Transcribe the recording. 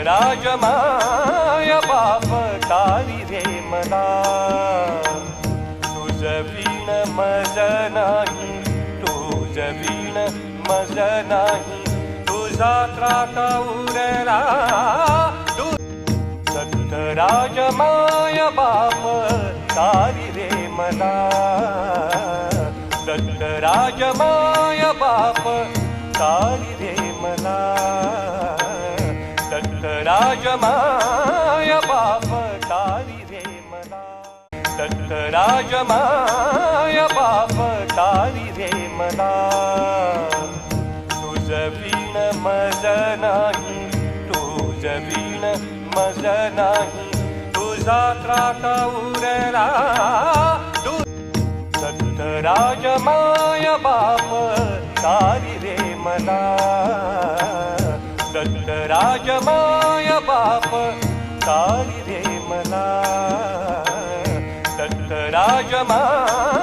राजमाय बाप तारी रे मला तुझ वीण मज नाही तुझ वीण मज नाही तुझा त्राता उरला राजमाय बाप तारी रे मला राजमाय बाप तारी रे मला राजमाय बाप तारी रे मला राजमाय बाप तारी रे मला तुझ वीण मज नाही तुझ वीण मज नाही तुझा त्राता उरला राजमाय बाप तारी रे मला राजमाय बाप तारी रे मला राजमाय